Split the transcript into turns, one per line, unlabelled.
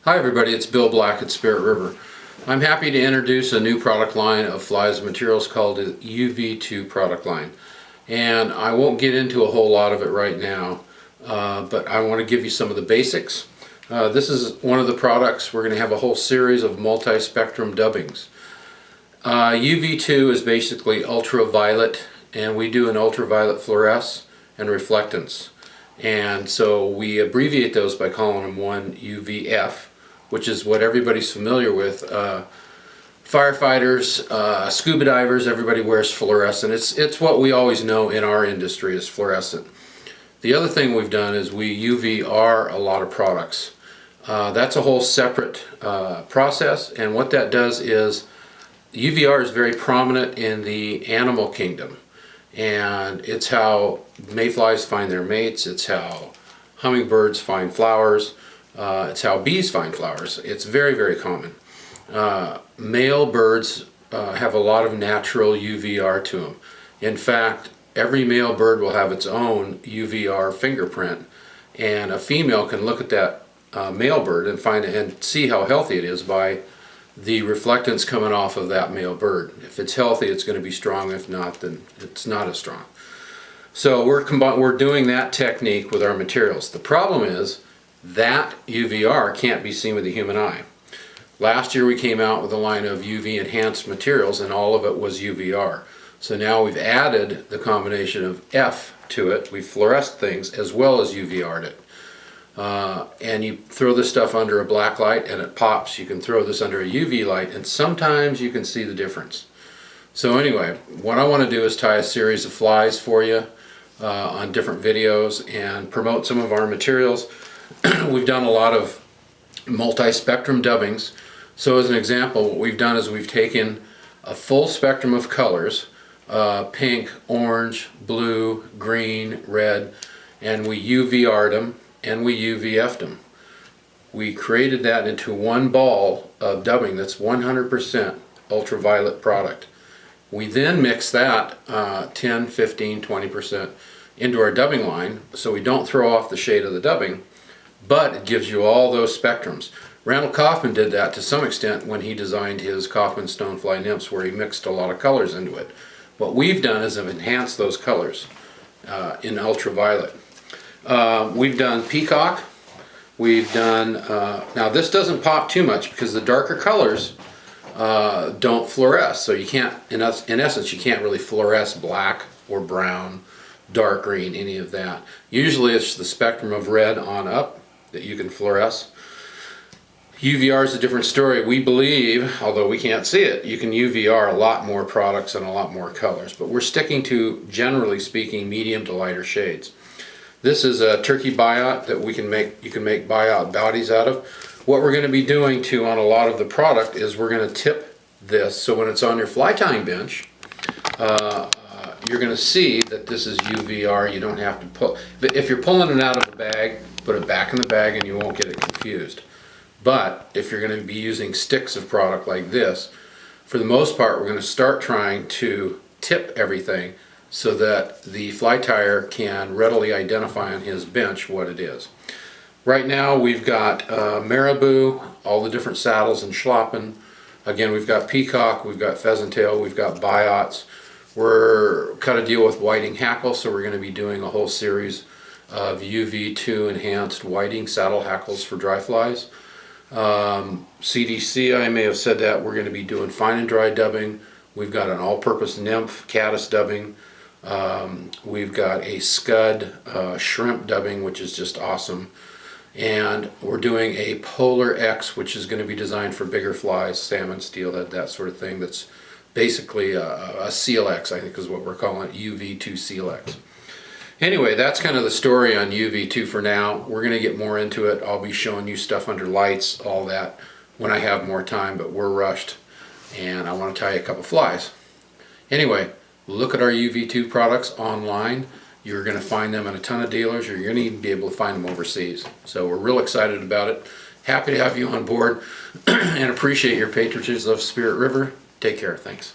Hi everybody, it's Bill Black at Spirit River. I'm happy to introduce a new product line of flies and materials called the UV2 product line. And I won't get into a whole lot of it right now, but I want to give you some of the basics. This is one of the products. We're going to have a whole series of multi-spectrum dubbings. UV2 is basically ultraviolet, and we do an ultraviolet fluoresce and reflectance. And so we abbreviate those by calling them one UVF, which is what everybody's familiar with. Firefighters, scuba divers, everybody wears fluorescent. It's what we always know in our industry is fluorescent. The other thing we've done is we UVR a lot of products. That's a whole separate process, and what that does is UVR is very prominent in the animal kingdom, and it's how mayflies find their mates, it's how hummingbirds find flowers, it's how bees find flowers. It's very, very common. Male birds have a lot of natural UVR to them. In fact, every male bird will have its own UVR fingerprint, and a female can look at that male bird and find it and see how healthy it is by the reflectance coming off of that male bird. If it's healthy, it's going to be strong. If not, then it's not as strong. So we're doing that technique with our materials. The problem is that UVR can't be seen with the human eye. Last year we came out with a line of UV enhanced materials, and all of it was UVR. So now we've added the combination of F to it. We've fluoresced things as well as UVR'd it. And you throw this stuff under a black light and it pops. You can throw this under a UV light and sometimes you can see the difference. So anyway, what I want to do is tie a series of flies for you on different videos and promote some of our materials. We've done a lot of multi-spectrum dubbings. So as an example, what we've done is we've taken a full spectrum of colors, pink, orange, blue, green, red, and we UVR'd them and we UVF'd them. We created that into one ball of dubbing that's 100% ultraviolet product. We then mix that 10, 15, 20% into our dubbing line so we don't throw off the shade of the dubbing, but it gives you all those spectrums. Randall Kaufman did that to some extent when he designed his Kaufman Stonefly nymphs, where he mixed a lot of colors into it. What we've done is have enhanced those colors in ultraviolet. We've done peacock. We've done, now this doesn't pop too much because the darker colors don't fluoresce, so you can't, in essence, you can't really fluoresce black or brown, dark green, any of that. Usually it's the spectrum of red on up that you can fluoresce. UVR is a different story. We believe, although we can't see it, you can UVR a lot more products and a lot more colors, but we're sticking to, generally speaking, medium to lighter shades. This is a turkey biot that you can make biot bodies out of. What we're going to be doing too on a lot of the product is we're going to tip this, so when it's on your fly tying bench, you're going to see that this is UVR. You don't have to pull. If you're pulling it out of the bag, put it back in the bag and you won't get it confused. But if you're going to be using sticks of product like this, for the most part we're going to start trying to tip everything so that the fly tyer can readily identify on his bench what it is. Right now we've got marabou, all the different saddles and schlappen. Again, we've got peacock, we've got pheasant tail, we've got biots. We're got to deal with whiting hackle, so we're going to be doing a whole series of UV2 enhanced whiting saddle hackles for dry flies. CDC, I may have said that, we're going to be doing fine and dry dubbing. We've got an all-purpose nymph caddis dubbing. We've got a scud shrimp dubbing, which is just awesome. And we're doing a polar X, which is going to be designed for bigger flies, salmon, steelhead, that sort of thing. That's basically a Seal X, I think is what we're calling it, UV2 Seal X. Anyway, that's kind of the story on UV2 for now. We're going to get more into it. I'll be showing you stuff under lights, all that, when I have more time, but we're rushed and I want to tie a couple flies. Anyway, look at our UV2 products online. You're going to find them in a ton of dealers. You're going to even be able to find them overseas. So we're real excited about it. Happy to have you on board and appreciate your patronage of Spirit River. Take care. Thanks.